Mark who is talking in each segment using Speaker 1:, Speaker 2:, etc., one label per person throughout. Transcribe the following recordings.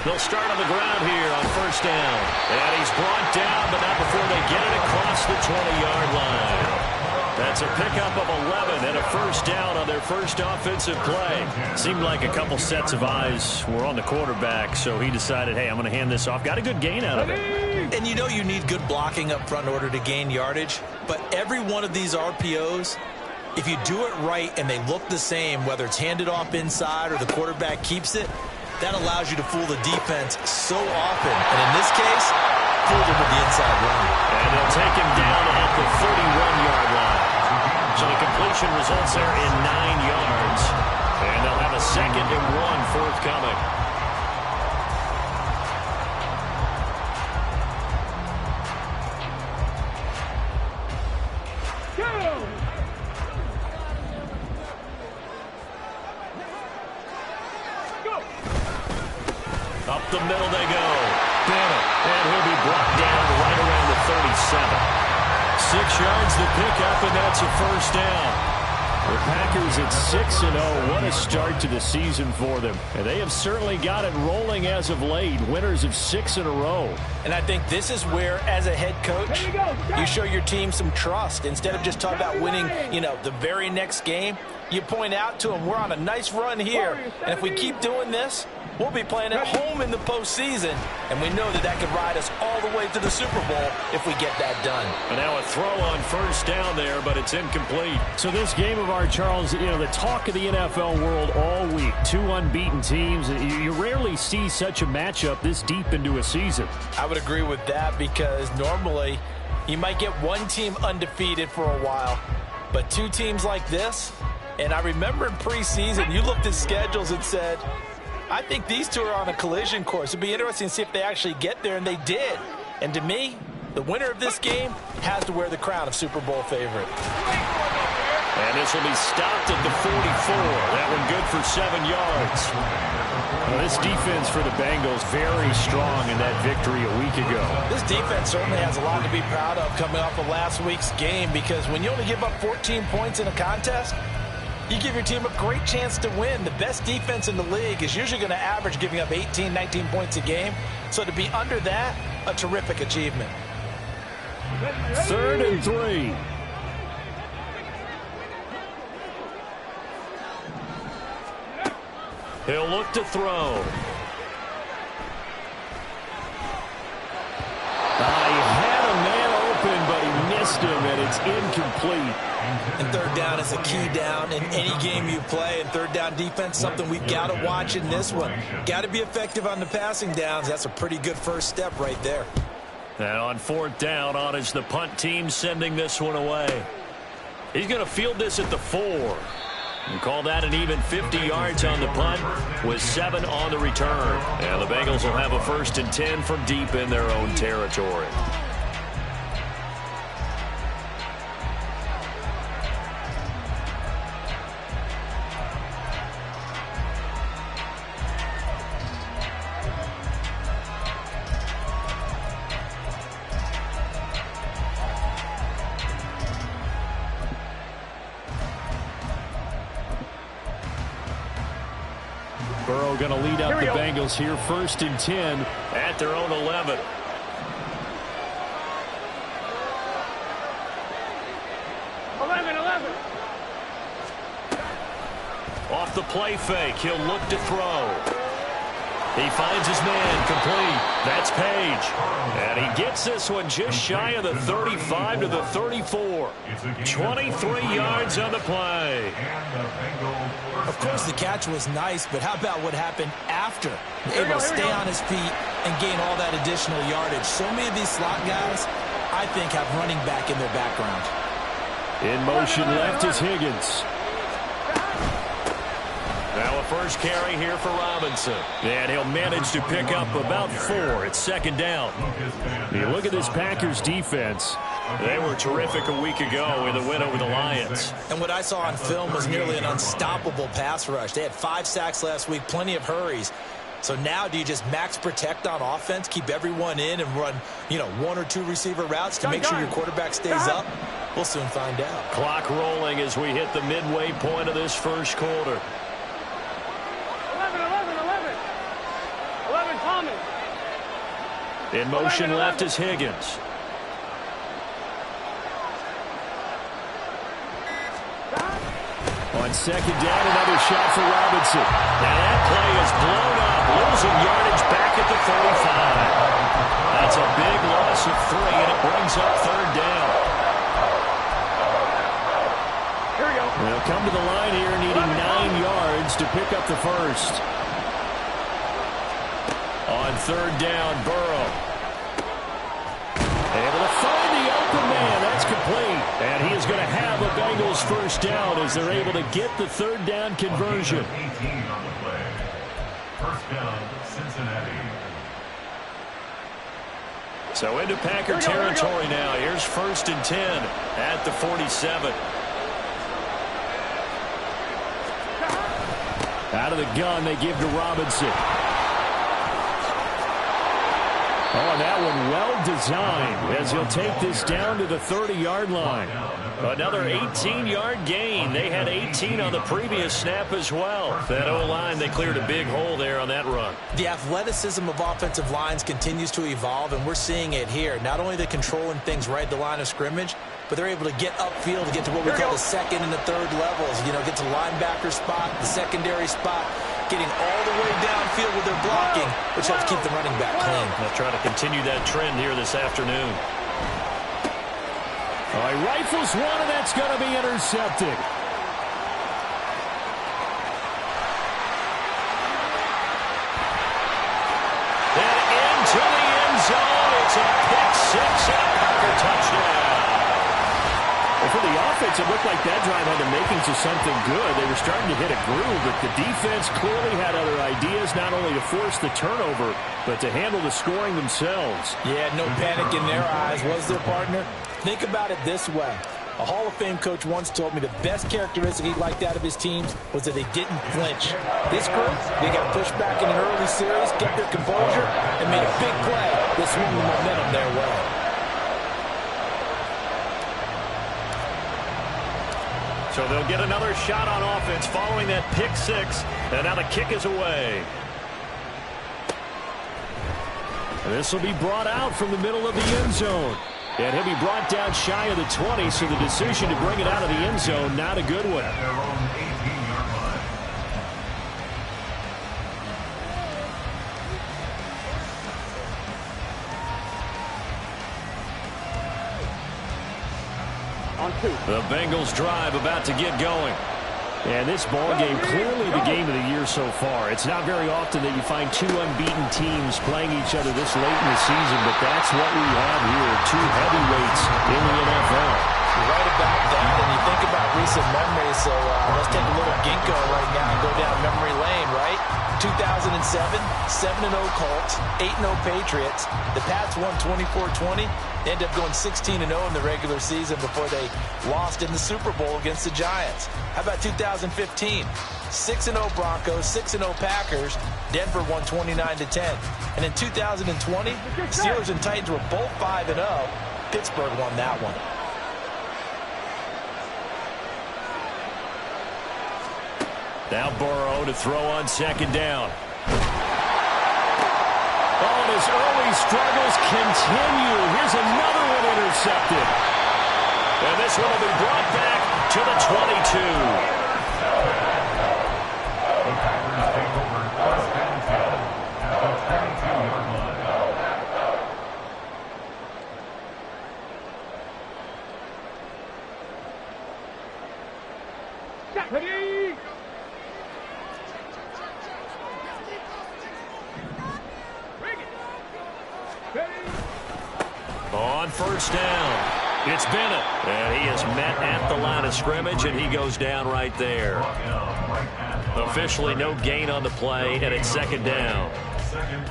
Speaker 1: They'll start on the ground here on first down. And he's brought down, but not before they get it across the 20-yard line. That's a pickup of 11 and a first down on their first offensive play. Seemed like a couple sets of eyes were on the quarterback, so he decided, hey, I'm going to hand this off. Got a good gain out of it.
Speaker 2: And you know you need good blocking up front in order to gain yardage, but every one of these RPOs, if you do it right and they look the same, whether it's handed off inside or the quarterback keeps it, that allows you to fool the defense so often. And in this case, fooled him with the inside run.
Speaker 1: And they'll take him down at the 31-yard line. So the completion results there in 9 yards. And they'll have a 2nd and 1 forthcoming. Up the middle they go. Bennett. And he'll be brought down right around the 37. 6 yards the pickup, and that's a first down. The Packers at 6-0. What a start to the season for them. And they have certainly got it rolling as of late. Winners of 6 in a row.
Speaker 3: And I think this is where, as a head coach, you show your team some trust. Instead of just talking about winning, the very next game, you point out to them, we're on a nice run here. And if we keep doing this, we'll be playing at home in the postseason, and we know that could ride us all the way to the Super Bowl if we get that done.
Speaker 1: And now a throw on first down there, but it's incomplete. So this game of our Charles, the talk of the NFL world all week. 2 unbeaten teams. You rarely see such a matchup this deep into a season.
Speaker 3: I would agree with that because normally you might get one team undefeated for a while, but 2 teams like this, and I remember in preseason you looked at schedules and said, I think these 2 are on a collision course. It'd be interesting to see if they actually get there, and they did. And to me, the winner of this game has to wear the crown of Super Bowl favorite.
Speaker 1: And this will be stopped at the 44. That one good for 7 yards. Well, this defense for the Bengals very strong in that victory a week ago.
Speaker 3: This defense certainly has a lot to be proud of coming off of last week's game because when you only give up 14 points in a contest, you give your team a great chance to win. The best defense in the league is usually going to average giving up 18, 19 points a game. So to be under that, a terrific achievement.
Speaker 1: 3rd and 3. He'll look to throw. He had a man open, but he missed him, and it's incomplete.
Speaker 3: And 3rd down is a key down in any game you play. And 3rd down defense, something we've got to watch in this one. Got to be effective on the passing downs. That's a pretty good first step right there.
Speaker 1: And on 4th down, on is the punt team sending this one away. He's going to field this at the 4. And call that an even 50 yards on the punt with 7 on the return. And the Bengals will have a 1st and 10 from deep in their own territory. Burrow going to lead up the Bengals here, 1st and 10 at their own 11. Off the play fake, he'll look to throw. He finds his man, complete. That's Page. And he gets this one just shy of the 35 to the 34. 23 yards on the play.
Speaker 3: Of course, the catch was nice, but how about what happened after? Able to stay on his feet and gain all that additional yardage. So many of these slot guys, I think, have running back in their background.
Speaker 1: In motion left is Higgins. Now a first carry here for Robinson. And he'll manage to pick up about 4. It's 2nd down. You look at this Packers defense. They were terrific a week ago in the win over the Lions.
Speaker 3: And what I saw on film was nearly an unstoppable pass rush. They had 5 sacks last week, plenty of hurries. So now do you just max protect on offense, keep everyone in and run, 1 or 2 receiver routes to make sure your quarterback stays up? We'll soon find out.
Speaker 1: Clock rolling as we hit the midway point of this first quarter. In motion left is Higgins. On second down, another shot for Robinson. Now that play is blown up, losing yardage back at the 45. That's a big loss of 3, and it brings up third down.
Speaker 4: Here we go.
Speaker 1: They'll come to the line here, needing 9 yards to pick up the first. On third down, Burrow. Able to find the open man. That's complete. And he is going to have a Bengals first down as they're able to get the third down conversion.
Speaker 5: 18 on the play. First down, Cincinnati.
Speaker 1: So into Packer territory now. Here's 1st and 10 at the 47. Out of the gun, they give to Robinson. Oh, and that one well designed as he'll take this down to the 30-yard line. Another 18-yard gain. They had 18 on the previous snap as well. That O-line, they cleared a big hole there on that run.
Speaker 2: The athleticism of offensive lines continues to evolve, and we're seeing it here. Not only are they controlling things right at the line of scrimmage, but they're able to get upfield to get to what we call the second and the third levels. You know, get to linebacker spot, the secondary spot, getting all the way downfield with their blocking, which helps keep the running back clean.
Speaker 1: They'll try to continue that trend here this afternoon. All right, rifles one, and that's going to be intercepted. And into the end zone. It's a pick six and a Packer touchdown. Well, for the offense, it looked like that drive had the makings of something good. They were starting to hit a groove, but the defense clearly had other ideas, not only to force the turnover, but to handle the scoring themselves.
Speaker 3: Yeah, no panic in their eyes, was there, partner? Think about it this way. A Hall of Fame coach once told me the best characteristic he liked out of his teams was that they didn't flinch. This group, they got pushed back in an early series, kept their composure, and made a big play that swung the momentum their way.
Speaker 1: So they'll get another shot on offense following that pick six. And now the kick is away. This will be brought out from the middle of the end zone. And he'll be brought down shy of the 20, so the decision to bring it out of the end zone, not a good one.
Speaker 5: Their own 18-yard line.
Speaker 4: On 2.
Speaker 1: The Bengals drive about to get going. And this ball game, clearly the game of the year so far. It's not very often that you find 2 unbeaten teams playing each other this late in the season, but that's what we have here, 2 heavyweights in the NFL.
Speaker 3: You're right about that, and you think about recent memories, so let's take a little ginkgo right now and go down memory lane, right? 2007, 7-0 Colts, 8-0 Patriots. The Pats won 24-20. They ended up going 16-0 in the regular season before they lost in the Super Bowl against the Giants. How about 2015? 6-0 Broncos, 6-0 Packers. Denver won 29-10. And in 2020, Steelers and Titans were both 5-0. Pittsburgh won that one.
Speaker 1: Now Burrow to throw on second down. Oh, and his early struggles continue. Here's another one intercepted. And this one will be brought back to the 22.
Speaker 5: The Packers take over 1st and 10 at the 22-yard line.
Speaker 4: Ready?
Speaker 1: On first down, it's Bennett. And he is met at the line of scrimmage, and he goes down right there. Officially no gain on the play, and it's second down.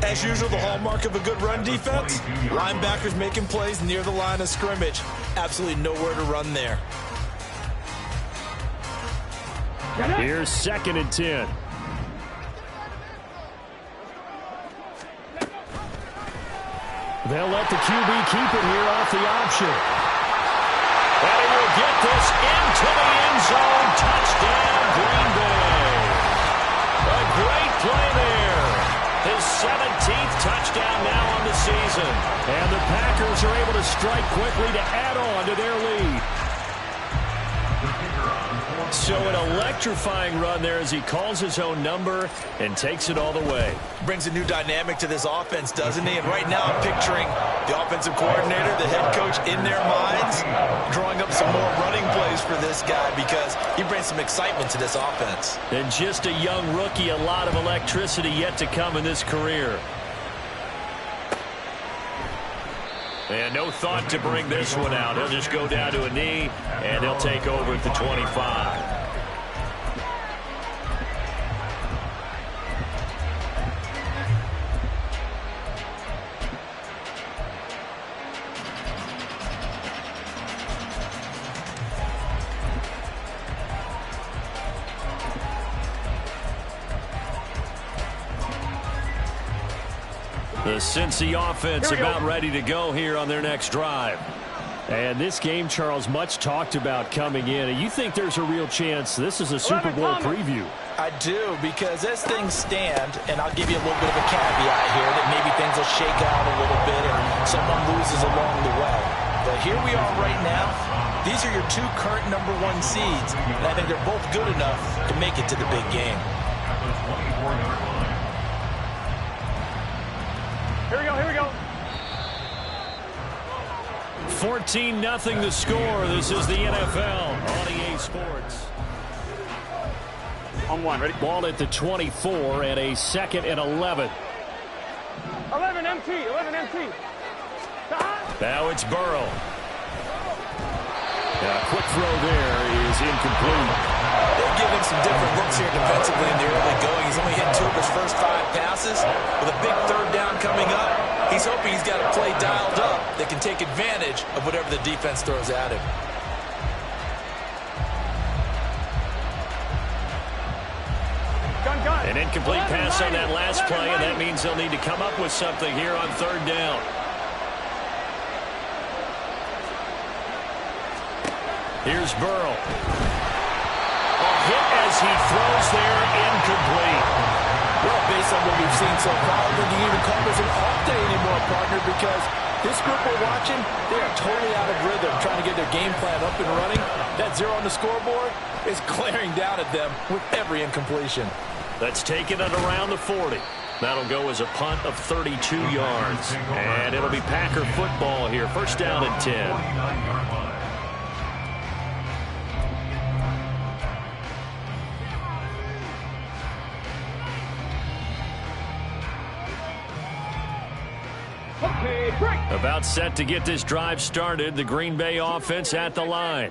Speaker 2: As usual, the hallmark of a good run defense, linebackers making plays near the line of scrimmage. Absolutely nowhere to run there.
Speaker 1: Here's 2nd and 10. They'll let the QB keep it here off the option. And he will get this into the end zone. Touchdown, Green Bay. A great play there. His 17th touchdown now on the season. quickly to add on to their lead. So an electrifying run there as he calls his own number and takes it all the way.
Speaker 2: Brings a new dynamic to this offense, doesn't he? And right now I'm picturing the offensive coordinator, the head coach in their minds, drawing up some more running plays for this guy because he brings some excitement to this offense.
Speaker 1: And just a young rookie, a lot of electricity yet to come in this career. And no thought to bring this one out. He'll just go down to a knee, and he'll take over at the 25. The Cincy offense about ready to go here on their next drive. And this game, Charles, much talked about coming in. And you think there's a real chance this is a Super Bowl preview?
Speaker 3: I do, because as things stand, and I'll give you a little bit of a caveat here, that maybe things will shake out a little bit and someone loses along the way. But here we are right now. These are your two current #1 seeds, and I think they're both good enough to make it to the big game.
Speaker 4: Here we go, here we go.
Speaker 1: 14-0 the score. This is the NFL on EA Sports.
Speaker 4: On one, ready?
Speaker 1: Ball at the 24 and a 2nd and 11.
Speaker 4: 11 MT, 11 MT.
Speaker 1: Now it's Burrow. A quick throw there is incomplete.
Speaker 2: They're giving some different looks here defensively in the early going. He's only hit 2 of his first 5 passes. With a big 3rd down coming up, he's hoping he's got a play dialed up that can take advantage of whatever the defense throws at him.
Speaker 1: An incomplete pass on that last play, and that means they'll need to come up with something here on 3rd down. Here's Burrow. A hit as he throws there, incomplete.
Speaker 3: Well, based on what we've seen so far, I think you even call this an off day anymore, partner, because this group we're watching, they are totally out of rhythm, trying to get their game plan up and running. That 0 on the scoreboard is glaring down at them with every incompletion.
Speaker 1: That's taken at around the 40. That'll go as a punt of 32 yards. And it'll be Packer football here. 1st down and 10. About set to get this drive started. The Green Bay offense at the line.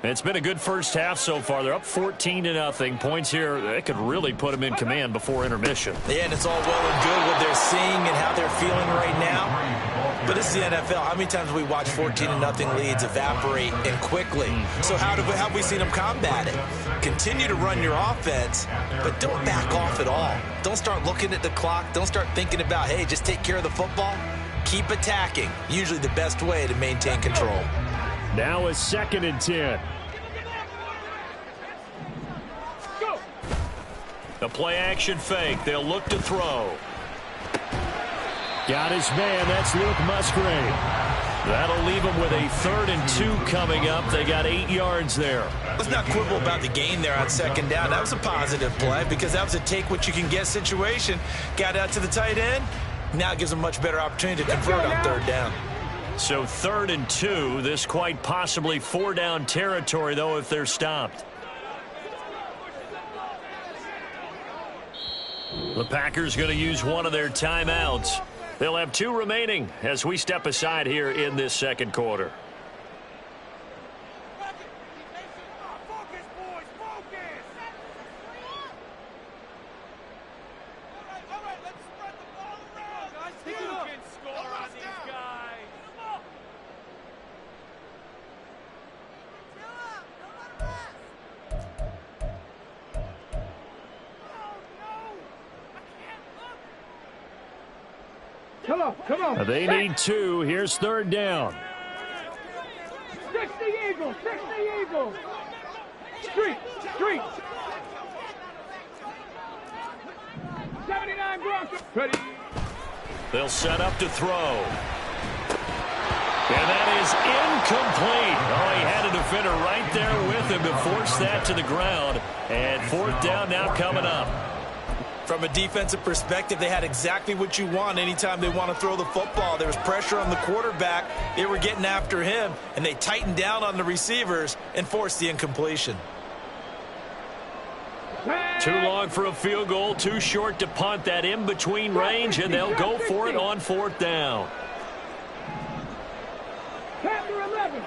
Speaker 1: It's been a good first half so far. They're up 14-0. Points here, they could really put them in command before intermission.
Speaker 2: Yeah, and it's all well and good what they're seeing and how they're feeling right now. But this is the NFL. How many times have we watched 14-0 leads evaporate and quickly? So how have we seen them combat it? Continue to run your offense, but don't back off at all. Don't start looking at the clock. Don't start thinking about, hey, just take care of the football. Keep attacking. Usually the best way to maintain control.
Speaker 1: Now a 2nd and 10. The play action fake. They'll look to throw. Got his man. That's Luke Musgrave. That'll leave him with a 3rd and 2 coming up. They got 8 yards there.
Speaker 2: Let's not quibble about the gain there on 2nd down. That was a positive play because that was a take-what-you-can-get situation. Got out to the tight end. Now it gives them a much better opportunity to convert on 3rd down.
Speaker 1: So 3rd and 2. This quite possibly 4-down territory, though, if they're stopped. The Packers going to use one of their timeouts. They'll have 2 remaining as we step aside here in this 2nd quarter.
Speaker 4: Come on.
Speaker 1: They need 2. Here's 3rd down.
Speaker 4: 60 Eagles, 60 Eagles. Street. 79 Broncos. Ready.
Speaker 1: They'll set up to throw. And that is incomplete. Oh, he had a defender right there with him to force that to the ground. And fourth down now coming up.
Speaker 2: From a defensive perspective, they had exactly what you want anytime they want to throw the football. There was pressure on the quarterback. They were getting after him, and they tightened down on the receivers and forced the incompletion.
Speaker 1: Too long for a field goal, too short to punt. That in-between range, and they'll go for it on fourth down.
Speaker 4: Captain 11.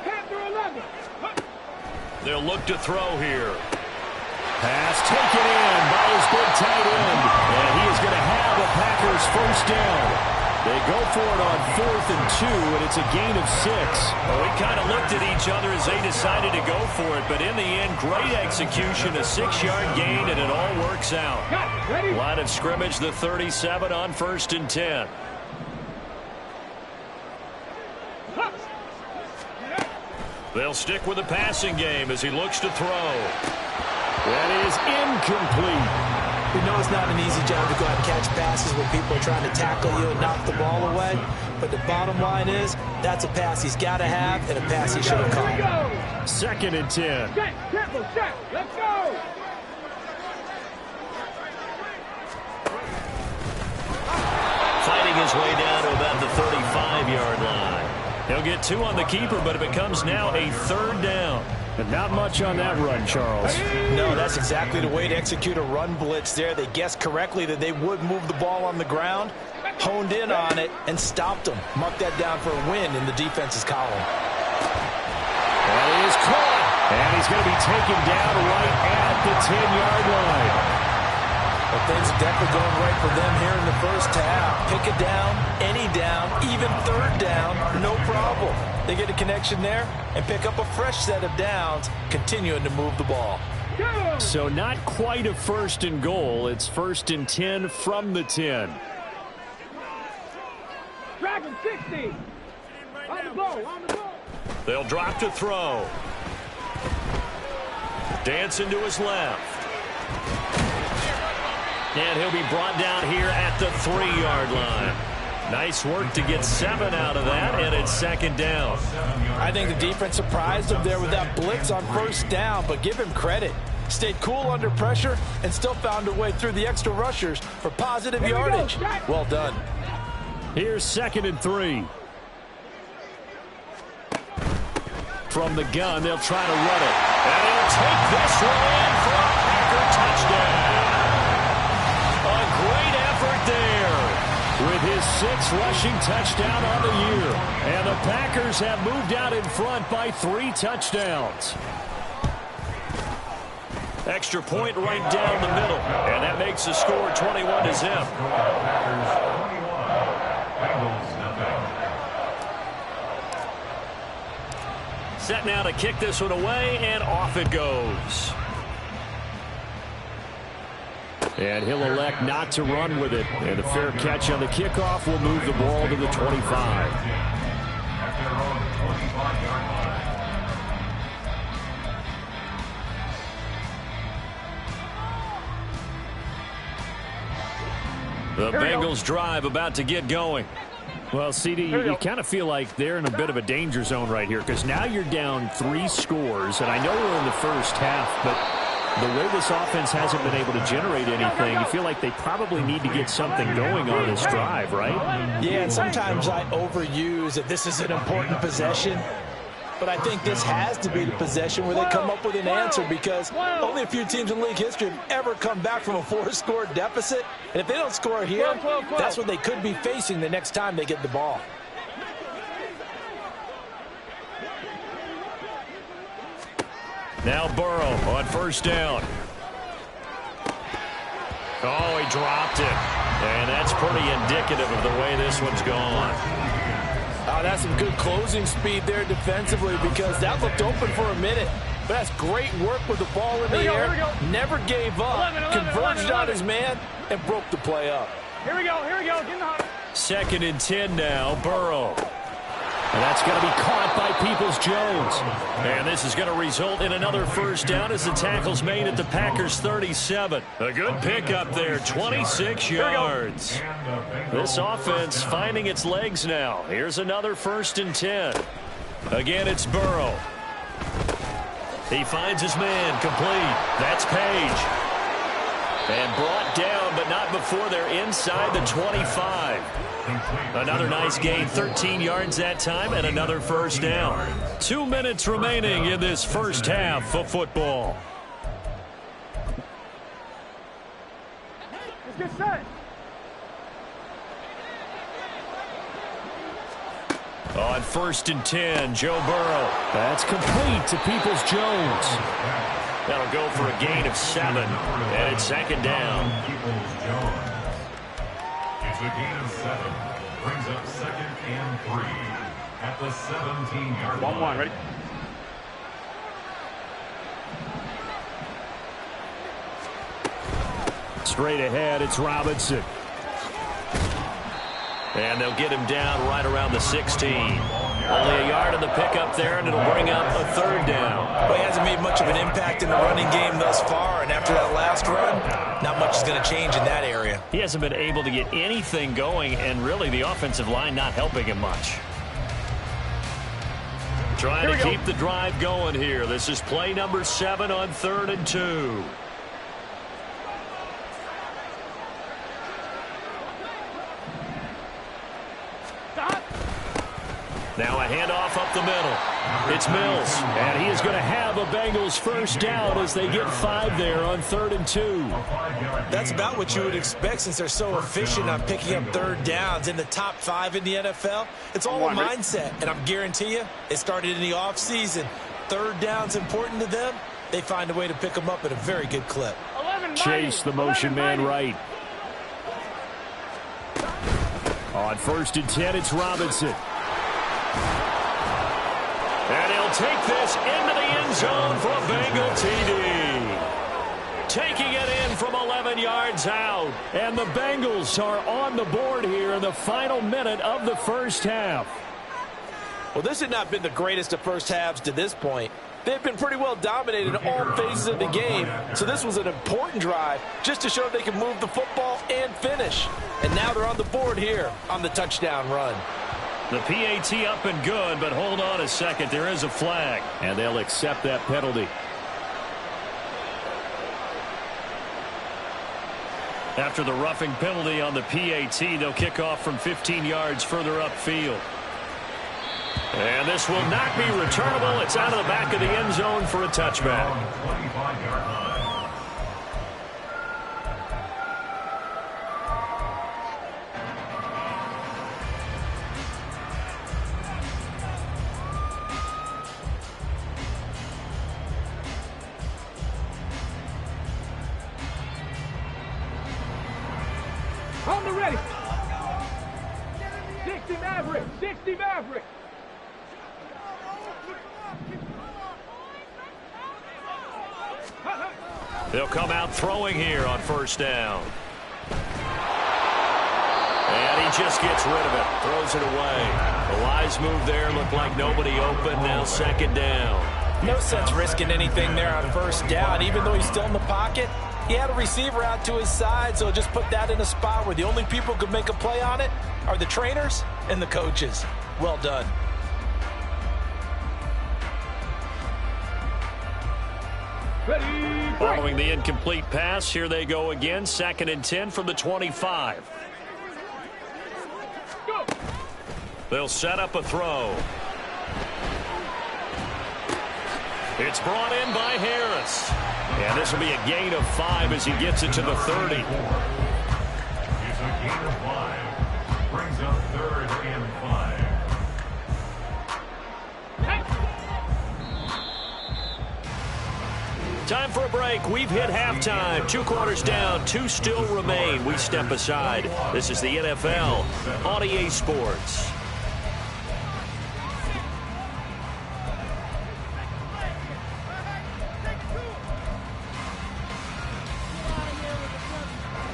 Speaker 1: They'll look to throw here. Pass taken in by his big tight end. And he is going to have a Packers first down. They go for it on 4th and 2, and it's a gain of 6. Well, we kind of looked at each other as they decided to go for it, but in the end, great execution, a 6-yard gain, and it all works out. Line of scrimmage, the 37 on 1st and 10. They'll stick with the passing game as he looks to throw. That is incomplete.
Speaker 3: We know it's not an easy job to go out and catch passes when people are trying to tackle you and knock the ball away. But the bottom line is, that's a pass he's got to have and a pass he should have caught.
Speaker 1: 2nd and 10.
Speaker 4: Set. Let's go.
Speaker 1: Fighting his way down to about the 35-yard line. He'll get 2 on the keeper, but it becomes now a 3rd down. And not much on that run, Charles.
Speaker 2: No, that's exactly the way to execute a run blitz there. They guessed correctly that they would move the ball on the ground, honed in on it, and stopped them. Mark that down for a win in the defense's column.
Speaker 1: That is caught. And he's going to be taken down right at the 10-yard line.
Speaker 2: Well, things are definitely going right for them here in the first half. Pick a down, any down, even 3rd down, no problem. They get a connection there and pick up a fresh set of downs, continuing to move the ball.
Speaker 1: So not quite a 1st and goal. It's 1st and 10 from the 10.
Speaker 4: Dragon 60. On the ball.
Speaker 1: They'll drop to throw. Dancing to his left. And he'll be brought down here at the 3-yard line. Nice work to get 7 out of that, and it's 2nd down.
Speaker 2: I think the defense surprised him there with that blitz on 1st down, but give him credit. Stayed cool under pressure and still found a way through the extra rushers for positive yardage. Well done.
Speaker 1: Here's 2nd and 3. From the gun, they'll try to run it. And he'll take this one in for a Packer touchdown. A great effort there with his 6th rushing touchdown on the year. And the Packers have moved out in front by 3 touchdowns. Extra point right down the middle. And that makes the score 21-0. Set now to kick this one away, and off it goes. And he'll elect not to run with it. And a fair catch on the kickoff will move the ball to the 25. The Bengals drive about to get going. Well, CD, you kind of feel like they're in a bit of a danger zone right here because now you're down 3 scores, and I know we're in the first half, but the way this offense hasn't been able to generate anything, you feel like they probably need to get something going on this drive, right?
Speaker 2: Yeah, and sometimes I overuse that this is an important possession. But I think this has to be the possession where they come up with an answer because only a few teams in league history have ever come back from a 4-score deficit. And if they don't score here, that's what they could be facing the next time they get the ball.
Speaker 1: Now Burrow on 1st down. Oh, he dropped it. And that's pretty indicative of the way this one's gone.
Speaker 2: That's some good closing speed there defensively because that looked open for a minute. But that's great work with the ball in the air. Never gave up. Converged on his man and broke the play up.
Speaker 4: Here we go. Get in the hunt.
Speaker 1: 2nd and 10 now. Burrow. And that's going to be caught by Peoples-Jones. And this is going to result in another first down as the tackle's made at the Packers' 37. A good pickup there, 26 yards. This offense finding its legs now. Here's another 1st and 10. Again, it's Burrow. He finds his man, complete. That's Page. And brought down, but not before they're inside the 25. Another nice gain, 13 yards that time, and another first down. 2 minutes remaining in this first half of football.
Speaker 4: Let's get set.
Speaker 1: On 1st and 10, Joe Burrow. That's complete to Peoples-Jones. That'll go for a gain of 7, and it's 2nd down.
Speaker 5: It's a gain of 7. Brings up 2nd and 3 at the 17-yard line.
Speaker 4: 1-1, ready?
Speaker 1: Straight ahead, it's Robinson. And they'll get him down right around the 16. Only a yard on the pickup there, and it'll bring up a 3rd down.
Speaker 2: Well, he hasn't made much of an impact in the running game thus far, and after that last run, not much is going to change in that area.
Speaker 1: He hasn't been able to get anything going, and really the offensive line not helping him much. Trying to keep the drive going here. This is play number 7 on 3rd and 2. Now a handoff up the middle. It's Mills, and he is going to have a Bengals first down as they get 5 there on 3rd and 2.
Speaker 2: That's about what you would expect since they're so efficient on picking up 3rd downs in the top 5 in the NFL. It's all a mindset, and I'm guarantee you it started in the offseason. 3rd down's important to them. They find a way to pick them up at a very good clip.
Speaker 1: Chase the motion man right. On 1st and 10, it's Robinson. And he'll take this into the end zone for a Bengal TD. Taking it in from 11 yards out. And the Bengals are on the board here in the final minute of the first half.
Speaker 3: Well, this had not been the greatest of first halves to this point. They've been pretty well dominated in all phases of the game, so this was an important drive just to show they can move the football and finish. And now they're on the board here on the touchdown run.
Speaker 1: The PAT up and good, but hold on a second. There is a flag, and they'll accept that penalty. After the roughing penalty on the PAT, they'll kick off from 15 yards further upfield. And this will not be returnable. It's out of the back of the end zone for a touchback.
Speaker 5: 25-yard line.
Speaker 4: On the ready. 60 Maverick. 60 Maverick.
Speaker 1: They'll come out throwing here on 1st down. And he just gets rid of it. Throws it away. A wise move there. Looked like nobody open. Now 2nd down.
Speaker 3: No sense risking anything there on 1st down. Even though he's still in the pocket, he had a receiver out to his side, so just put that in a spot where the only people who can make a play on it are the trainers and the coaches. Well done.
Speaker 4: Ready.
Speaker 1: Following the incomplete pass, here they go again. 2nd and 10 from the 25.
Speaker 4: Go.
Speaker 1: They'll set up a throw. It's brought in by Harris. And this will be a gain of 5 as he gets it to the 30.
Speaker 5: It's a gain of 5. Brings up 3rd and 5.
Speaker 1: Time for a break. We've hit halftime. 2 quarters down. 2 still remain. We step aside. This is the NFL on EA Sports.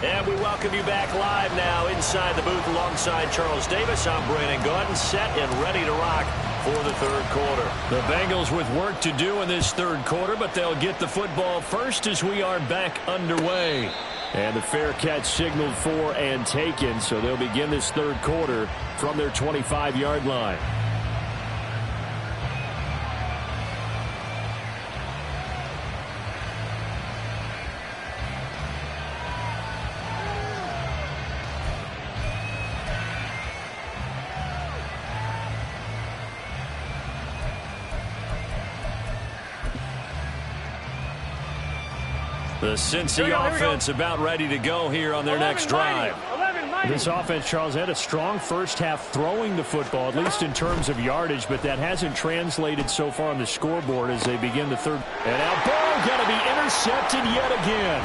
Speaker 1: And we welcome you back live now inside the booth alongside Charles Davis. I'm Brandon Gaudin, set and ready to rock for the third quarter. The Bengals with work to do in this third quarter, but they'll get the football first as we are back underway. And the fair catch signaled for and taken, so they'll begin this third quarter from their 25-yard line. The Cincy offense about ready to go here on their next drive. This offense, Charles, had a strong first half throwing the football, at least in terms of yardage, but that hasn't translated so far on the scoreboard as they begin the third. And now ball going to be intercepted yet again.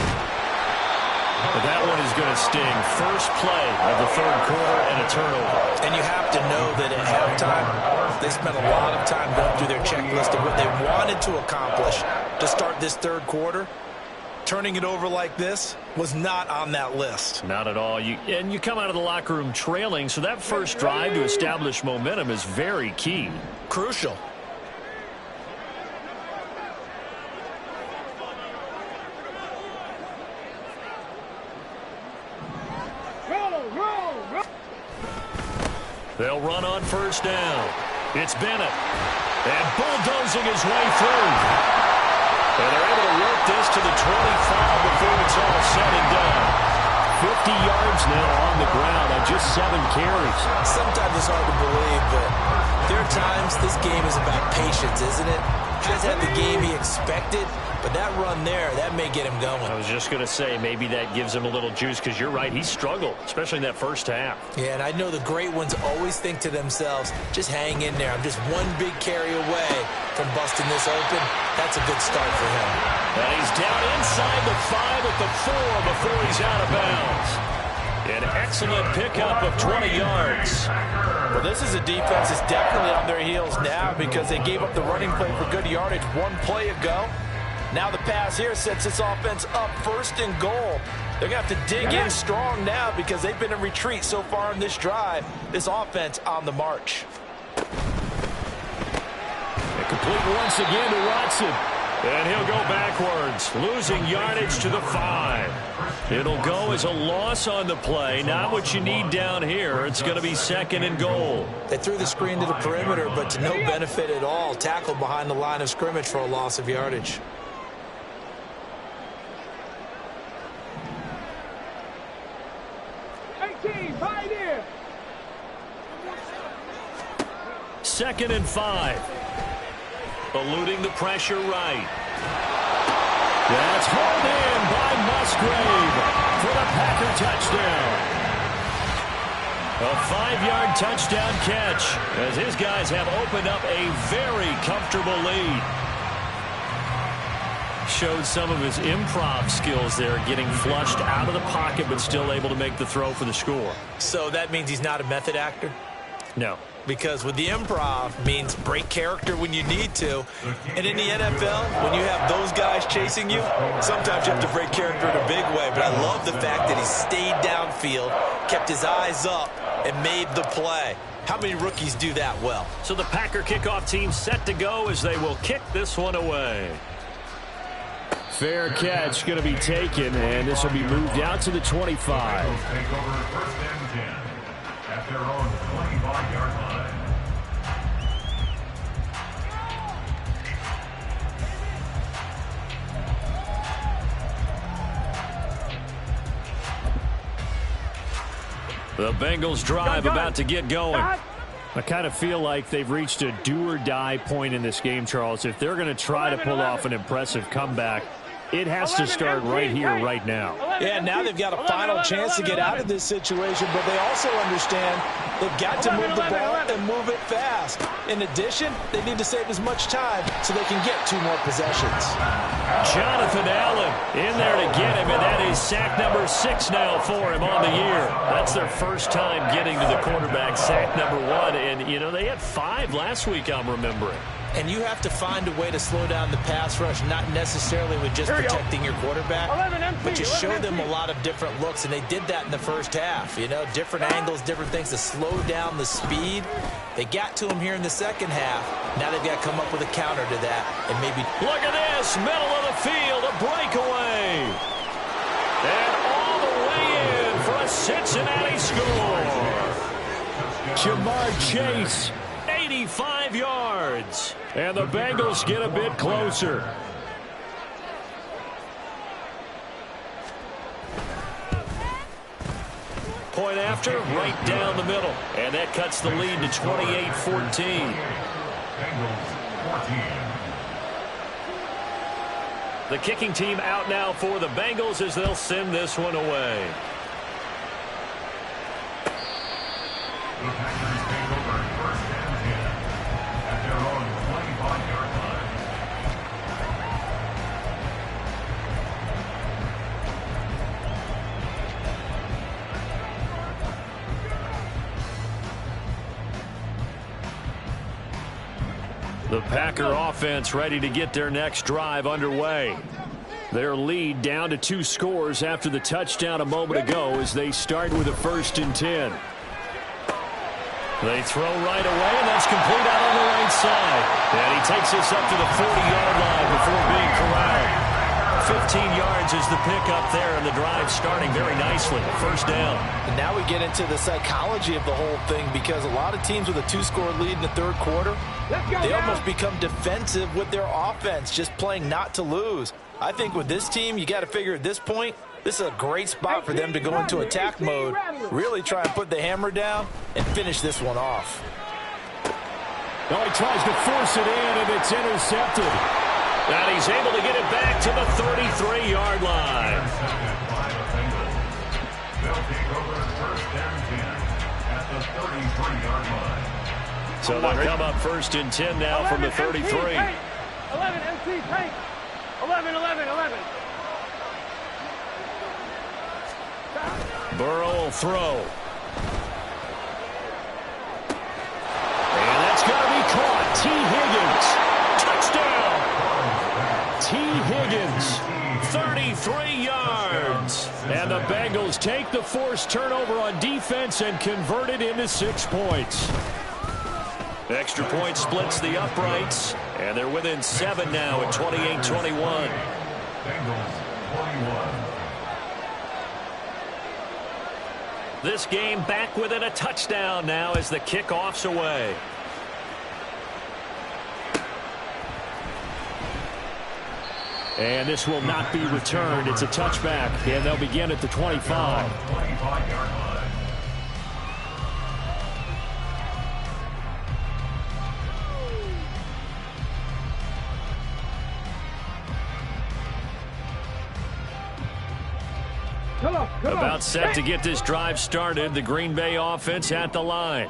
Speaker 1: But that one is going to sting. First play of the third quarter and a turnover.
Speaker 3: And you have to know that at halftime, they spent a lot of time going through their checklist of what they wanted to accomplish to start this third quarter. Turning it over like this was not on that list.
Speaker 1: Not at all. And you come out of the locker room trailing, so that first drive to establish momentum is very key.
Speaker 3: Crucial.
Speaker 1: They'll run on first down. It's Bennett. And bulldozing his way through. And they're able to work this to the 25 before it's all said and done. 50 yards now on the ground on just 7 carries.
Speaker 3: Sometimes it's hard to believe, but there are times this game is about patience, isn't it? He hasn't had the game he expected, but that run there, that may get him going.
Speaker 1: I was just going to say, maybe that gives him a little juice, because you're right, he struggled, especially in that first half.
Speaker 3: Yeah, and I know the great ones always think to themselves, just hang in there. I'm just one big carry away from busting this open. That's a good start for him.
Speaker 1: And he's down inside the 5 at the 4 before he's out of bounds. An excellent pickup of 20 yards.
Speaker 3: Well, this is a defense that's definitely on their heels now because they gave up the running play for good yardage one play ago. Now the pass here sets this offense up first and goal. They're going to have to dig in strong now because they've been in retreat so far in this drive. This offense on the march.
Speaker 1: And complete once again to Watson. And he'll go backwards, losing yardage to the 5. It'll go as a loss on the play. Not what you need down here. It's going to be second and goal.
Speaker 3: They threw the screen to the perimeter, but to no benefit at all. Tackled behind the line of scrimmage for a loss of yardage.
Speaker 1: Second and 5. Eluding the pressure right. That's hauled in by Musgrave for the Packer touchdown. A 5-yard touchdown catch as his guys have opened up a very comfortable lead. Showed some of his improv skills there, getting flushed out of the pocket but still able to make the throw for the score.
Speaker 3: So that means he's not a method actor?
Speaker 1: No.
Speaker 3: Because with the improv means break character when you need to. And in the NFL, when you have those guys chasing you, sometimes you have to break character in a big way. But I love the fact that he stayed downfield, kept his eyes up, and made the play. How many rookies do that well?
Speaker 1: So the Packer kickoff team set to go as they will kick this one away. Fair catch going to be taken, and this will be moved out to the 25.
Speaker 5: Take over first and 10 at their own 25-yard line.
Speaker 1: The Bengals drive about to get going. I kind of feel like they've reached a do-or-die point in this game, Charles. If they're going to try to pull off an impressive comeback, it has to start right here, right now.
Speaker 3: Yeah, now they've got a final chance to get out of this situation, but they also understand they've got to move the ball and move it fast. In addition, they need to save as much time so they can get 2 more possessions.
Speaker 1: Jonathan Allen in there to get him, and that is sack number 6 now for him on the year. That's their first time getting to the quarterback, sack number 1. And, you know, they had 5 last week, I'm remembering.
Speaker 2: And you have to find a way to slow down the pass rush, not necessarily with just protecting your quarterback, but just show them a lot of different looks, and they did that in the first half. You know, different angles, different things to slow down the speed. They got to him here in the second half. Now they've got to come up with a counter to that, and maybe...
Speaker 1: Look at this, middle of the field, a breakaway. And all the way in for a Cincinnati score. Jamar Chase, 85 yards. And the Bengals get a bit closer. Point after, right down the middle. And that cuts the lead to 28-14. The kicking team out now for the Bengals as they'll send this one away.
Speaker 5: The Packers take over first and 10 at their own 25-yard line.
Speaker 1: The Packer offense ready to get their next drive underway. Their lead down to 2 scores after the touchdown a moment ago as they start with a 1st and 10. They throw right away, and that's complete out on the right side. And he takes us up to the 40-yard line before being corralled. 15 yards is the pickup there, and the drive starting very nicely. 1st down.
Speaker 3: And now we get into the psychology of the whole thing, because a lot of teams with a 2-score lead in the 3rd quarter, they almost become defensive with their offense, just playing not to lose. I think with this team, you got to figure at this point, this is a great spot for them to go into attack mode, really try and put the hammer down and finish this one off.
Speaker 1: Oh, he tries to force it in, and it's intercepted. And he's able to get it back to the 33-yard line.
Speaker 5: They'll take over first and 10 at the 33-yard line.
Speaker 1: So they'll come up 1st and 10 now from the 33.
Speaker 4: 11 MC Tank. 11.
Speaker 1: Burrow will throw. And that's going to be caught. T. Higgins. Touchdown. T. Higgins, 33 yards. And the Bengals take the forced turnover on defense and convert it into 6 points. Extra point splits the uprights, and they're within 7 now at 28-21.
Speaker 5: Bengals 21.
Speaker 1: This game back within a touchdown now as the kickoff's away. And this will not be returned. It's a touchback, and they'll begin at the 25.
Speaker 5: 25-yard line.
Speaker 1: About set to get this drive started. The Green Bay offense at the line.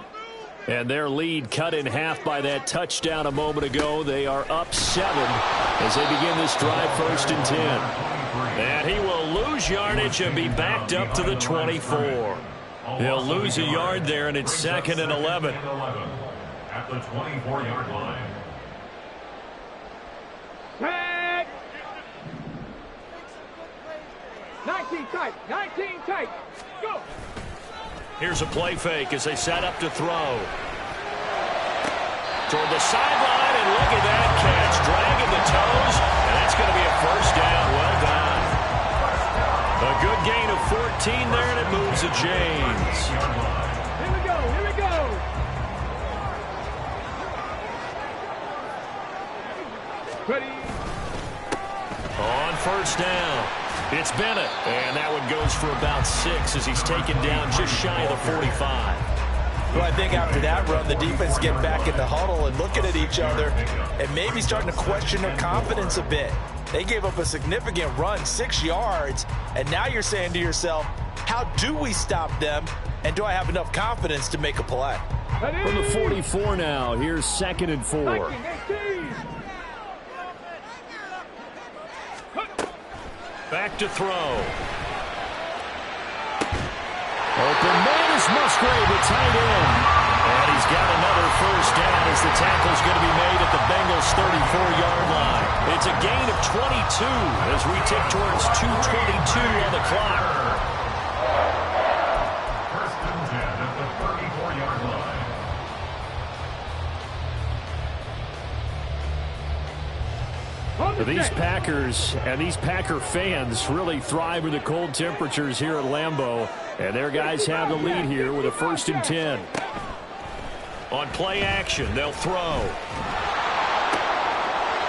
Speaker 1: And their lead cut in half by that touchdown a moment ago. They are up 7 as they begin this drive 1st and 10. And he will lose yardage and be backed up to the 24. He'll lose a yard there, and it's 2nd and 11.
Speaker 5: At the 24-yard line.
Speaker 4: 19 tight. Go.
Speaker 1: Here's a play fake as they set up to throw. Toward the sideline, and look at that catch. Dragging the toes, and that's going to be a 1st down. Well done. A good gain of 14 there, and it moves to James.
Speaker 4: Here we go. Ready.
Speaker 1: On 1st down. It's Bennett, and that one goes for about 6 as he's taken down just shy of the 45.
Speaker 3: Well, I think after that run, the defense get back in the huddle and looking at each other and maybe starting to question their confidence a bit. They gave up a significant run, 6 yards, and now you're saying to yourself, how do we stop them, and do I have enough confidence to make a play?
Speaker 1: From the 44 now, here's 2nd and 4. Back to throw. Open man is Musgrave, the tight end. And he's got another 1st down as the tackle's going to be made at the Bengals' 34-yard line. It's a gain of 22 as we tick towards 2:22 on the clock.
Speaker 5: First and 10 at the 34-yard line.
Speaker 1: These Packers and these Packer fans really thrive in the cold temperatures here at Lambeau. And their guys have the lead here with a 1st and 10. On play action, they'll throw.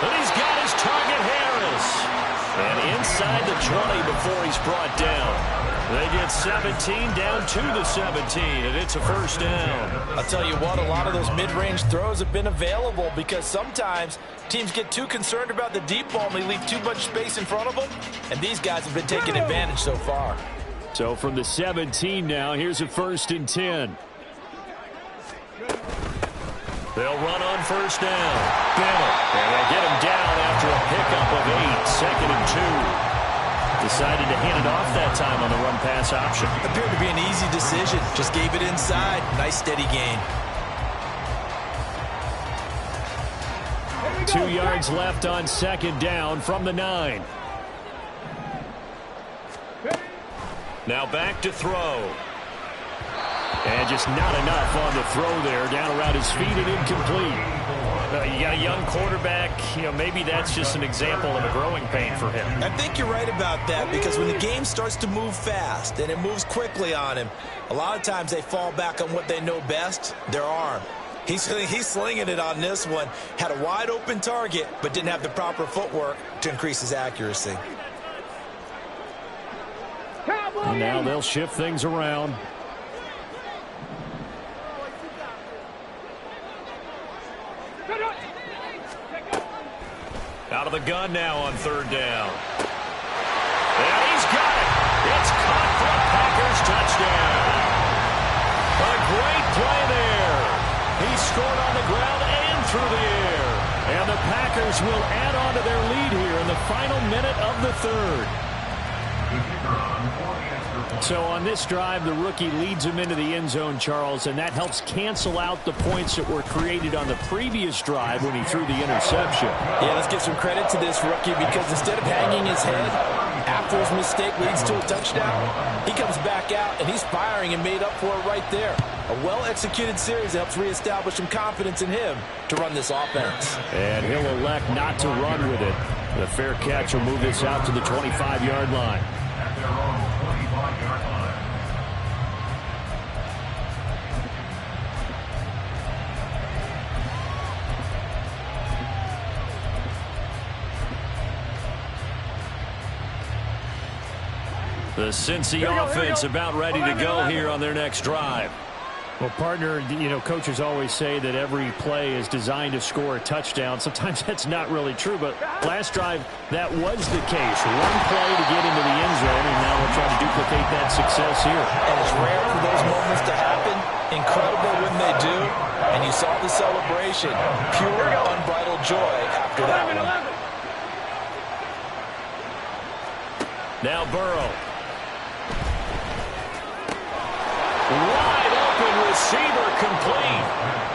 Speaker 1: And he's got his target, Harris. And inside the 20 before he's brought down. They get 17 down to the 17, and it's a 1st down.
Speaker 3: I'll tell you what, a lot of those mid-range throws have been available because sometimes teams get too concerned about the deep ball and they leave too much space in front of them, and these guys have been taking advantage so far.
Speaker 1: So from the 17 now, here's a 1st and 10. They'll run on 1st down. Bennett, and they get him down after a pickup of 8, 2nd and 2. Decided to hand it off that time on the run-pass option.
Speaker 3: Appeared to be an easy decision. Just gave it inside. Nice steady gain.
Speaker 1: 2 yards left on 2nd down from the 9. Now back to throw. And just not enough on the throw there. Down around his feet and incomplete. You got a young quarterback. Maybe that's just an example of a growing pain for him.
Speaker 3: I think you're right about that because when the game starts to move fast and it moves quickly on him, a lot of times they fall back on what they know best, their arm. He's slinging it on this one. Had a wide open target, but didn't have the proper footwork to increase his accuracy.
Speaker 1: And now they'll shift things around. Out of the gun now on 3rd down. And he's got it. It's caught for a Packers touchdown. A great play there. He scored on the ground and through the air. And the Packers will add on to their lead here in the final minute of the 3rd. So on this drive, the rookie leads him into the end zone, Charles, and that helps cancel out the points that were created on the previous drive when he threw the interception.
Speaker 3: Yeah, let's give some credit to this rookie because instead of hanging his head after his mistake leads to a touchdown, he comes back out and he's firing and made up for it right there. A well-executed series helps reestablish some confidence in him to run this offense.
Speaker 1: And he'll elect not to run with it. The fair catch will move this out to the 25-yard line.
Speaker 5: At their own 25-yard line.
Speaker 1: The Cincy offense about ready to go here on their next drive. Well, partner, coaches always say that every play is designed to score a touchdown. Sometimes that's not really true, but last drive, that was the case. One play to get into the end zone, and now we'll try to duplicate that success here.
Speaker 3: And it's rare for those moments to happen. Incredible when they do. And you saw the celebration. Pure, unbridled joy after that one.
Speaker 1: Now Burrow. Wide open receiver complete.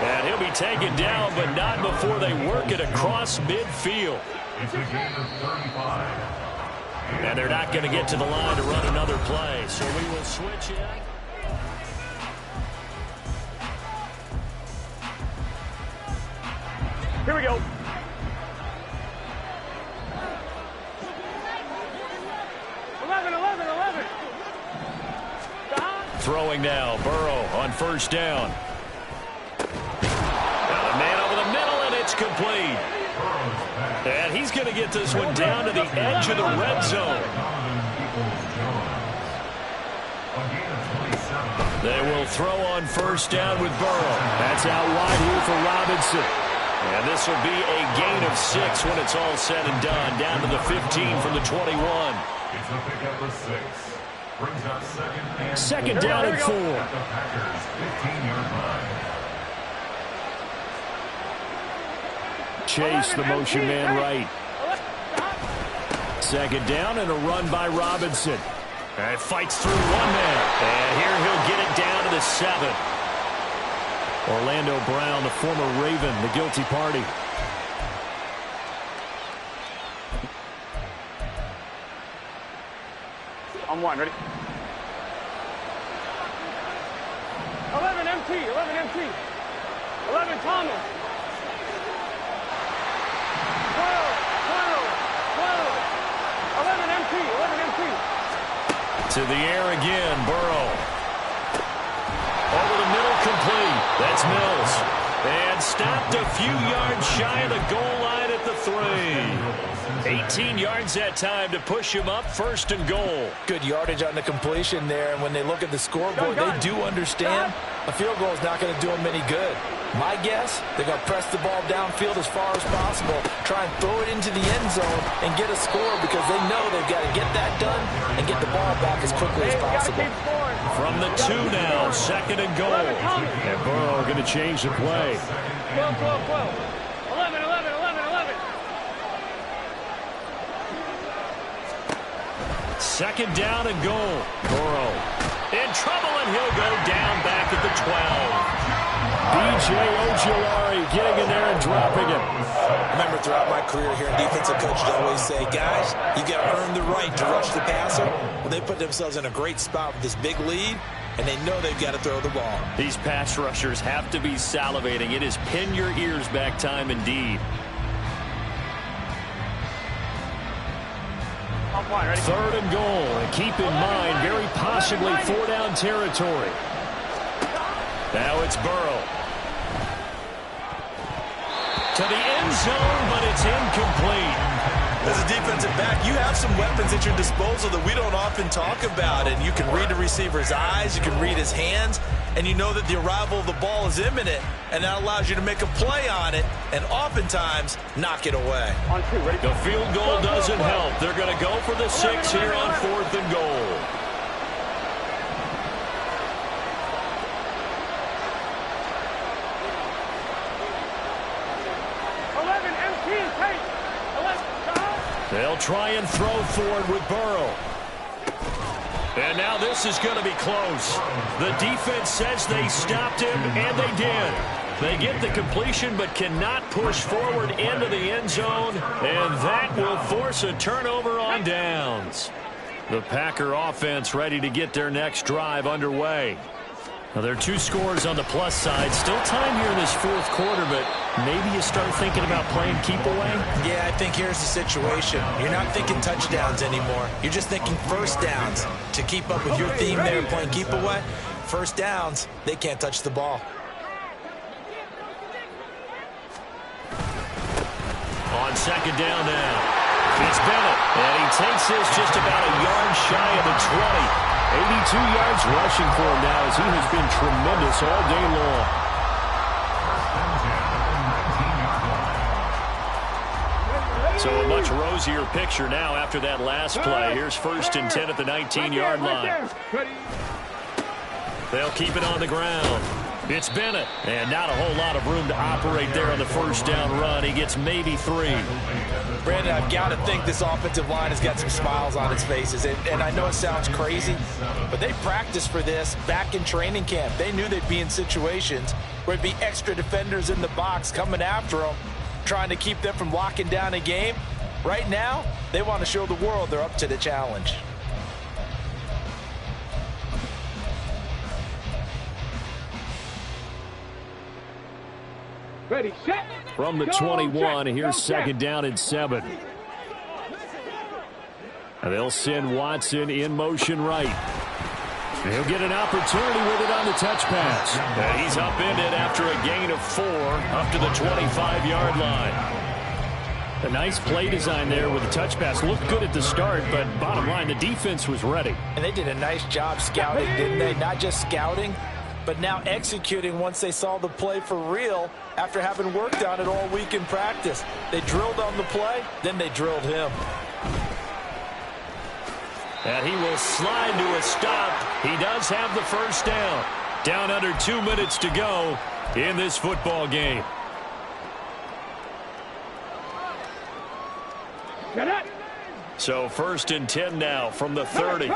Speaker 1: And he'll be taken down, but not before they work it across midfield.
Speaker 5: It's a gain of 35.
Speaker 1: And they're not going to get to the line to run another play. So we will switch in.
Speaker 4: Here we go.
Speaker 1: Throwing now, Burrow on 1st down. Got a man over the middle, and it's complete. And he's going to get this one down to the edge of the red zone. They will throw on 1st down with Burrow. That's out wide here for Robinson. And this will be a gain of 6 when it's all said and done. Down to the 15 from the 21.
Speaker 5: It's a pickup of 6. Brings up
Speaker 1: 2nd down and 4.
Speaker 5: At the Packers' 15-yard line.
Speaker 1: Chase, the motion man right. 2nd down and a run by Robinson. And fights through one man. And here he'll get it down to the 7. Orlando Brown, the former Raven, the guilty party.
Speaker 4: On one, ready? 11 MT, 11 MT. 11 Thomas. 12, 11 MT, 11 MT.
Speaker 1: To the air again, Burrow. Over the middle, complete. That's Mills. And stopped a few yards shy of the goal line at the 3. 18 yards that time to push him up, 1st and goal.
Speaker 3: Good yardage on the completion there, and when they look at the scoreboard, they do understand a field goal is not going to do them any good. My guess, they're going to press the ball downfield as far as possible, try and throw it into the end zone and get a score because they know they've got to get that done and get the ball back as quickly as possible.
Speaker 1: From the 2 now, 2nd and goal. And Burrow going to change the play.
Speaker 4: 12, 12, 12. 11, 11, 11, 11.
Speaker 1: 2nd down and goal. Burrow in trouble, and he'll go down back at the 12. B.J. Ojulari getting in there and dropping it.
Speaker 2: I remember throughout my career here, defensive coaches always say, guys, you got to earn the right to rush the passer. Well, they put themselves in a great spot with this big lead, and they know they've got to throw the ball.
Speaker 1: These pass rushers have to be salivating. It is pin your ears back time indeed. 3rd and goal. And keep in mind, very possibly 4-down territory. Now it's Burrow. To the end zone, but it's incomplete.
Speaker 2: As a defensive back, you have some weapons at your disposal that we don't often talk about. And you can read the receiver's eyes, you can read his hands, and you know that the arrival of the ball is imminent, and that allows you to make a play on it and oftentimes knock it away.
Speaker 4: On 2, ready?
Speaker 1: The field goal doesn't help. They're going to go for the 6 here on 4th and goal. They'll try and throw for it with Burrow. And now this is going to be close. The defense says they stopped him, and they did. They get the completion but cannot push forward into the end zone, and that will force a turnover on downs. The Packer offense ready to get their next drive underway. Now, there are 2 scores on the plus side. Still time here in this 4th quarter, but maybe you start thinking about playing keep away?
Speaker 2: Yeah, I think here's the situation. You're not thinking touchdowns anymore. You're just thinking 1st downs. To keep up with your theme there, playing keep away, 1st downs, they can't touch the ball.
Speaker 1: On 2nd down now, it's Bennett, and he takes this just about a yard shy of the 20. 82 yards rushing for him now as he has been tremendous all day long. So a much rosier picture now after that last play. Here's 1st and 10 at the 19-yard line. They'll keep it on the ground. It's Bennett, and not a whole lot of room to operate there on the 1st down run. He gets maybe 3.
Speaker 3: Brandon, I've got to think this offensive line has got some smiles on its faces. And I know it sounds crazy, but they practiced for this back in training camp. They knew they'd be in situations where it'd be extra defenders in the box coming after them, trying to keep them from locking down a game. Right now, they want to show the world they're up to the challenge.
Speaker 4: Ready, set.
Speaker 1: From the 21, here's 2nd down and 7. And they'll send Watson in motion right. He'll get an opportunity with it on the touch pass. And he's upended after a gain of 4 up to the 25-yard line. A nice play design there with the touch pass. Looked good at the start, but bottom line, the defense was ready.
Speaker 3: And they did a nice job scouting, didn't they? Not just scouting, but now executing once they saw the play for real after having worked on it all week in practice. They drilled on the play, then they drilled him.
Speaker 1: And he will slide to a stop. He does have the 1st down. Down under 2 minutes to go in this football game. So 1st and 10 now from the 30.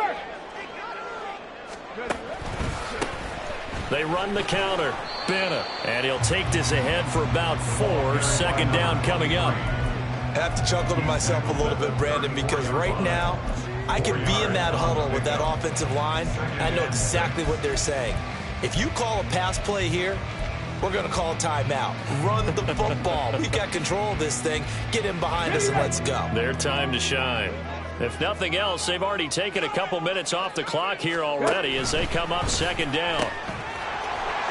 Speaker 1: They run the counter. Bennett. And he'll take this ahead for about 4. Second down coming up.
Speaker 2: I have to chuckle to myself a little bit, Brandon, because right now I could be in that huddle with that offensive line. I know exactly what they're saying. If you call a pass play here, we're going to call a timeout. Run the football. We've got control of this thing. Get him behind us and let's go.
Speaker 1: Their time to shine. If nothing else, they've already taken a couple minutes off the clock here already as they come up second down.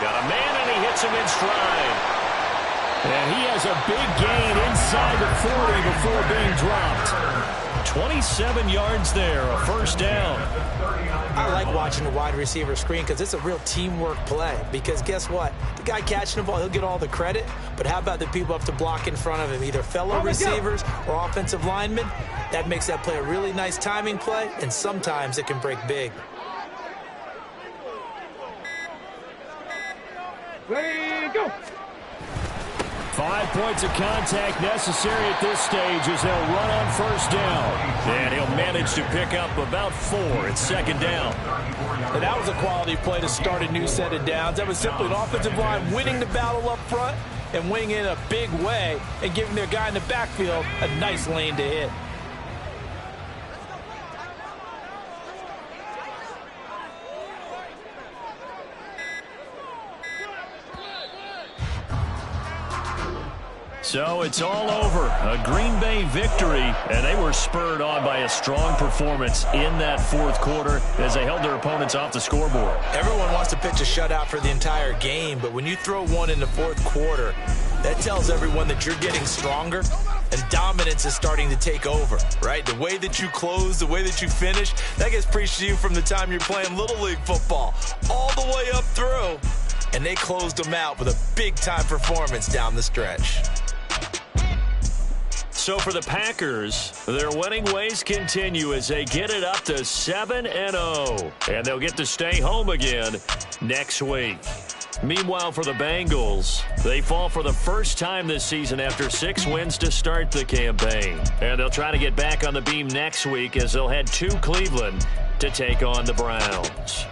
Speaker 1: Got a man, and he hits him in stride. And he has a big gain inside the 40 before being dropped. 27 yards there, a first down.
Speaker 3: I like watching the wide receiver screen because it's a real teamwork play. Because guess what? The guy catching the ball, he'll get all the credit. But how about the people up to block in front of him, either fellow receivers or offensive linemen? That makes that play a really nice timing play, and sometimes it can break big.
Speaker 4: Ready, go.
Speaker 1: 5 points of contact necessary at this stage as they'll run on first down. And he'll manage to pick up about 4 at second down.
Speaker 3: And that was a quality play to start a new set of downs. That was simply an offensive line winning the battle up front and winning in a big way and giving their guy in the backfield a nice lane to hit.
Speaker 1: So it's all over. A Green Bay victory, and they were spurred on by a strong performance in that fourth quarter as they held their opponents off the scoreboard.
Speaker 2: Everyone wants to pitch a shutout for the entire game, but when you throw one in the fourth quarter, that tells everyone that you're getting stronger and dominance is starting to take over, right? The way that you close, the way that you finish, that gets preached to you from the time you're playing Little League football all the way up through, and they closed them out with a big-time performance down the stretch.
Speaker 1: So for the Packers, their winning ways continue as they get it up to 7-0. And they'll get to stay home again next week. Meanwhile, for the Bengals, they fall for the first time this season after 6 wins to start the campaign. And they'll try to get back on the beam next week as they'll head to Cleveland to take on the Browns.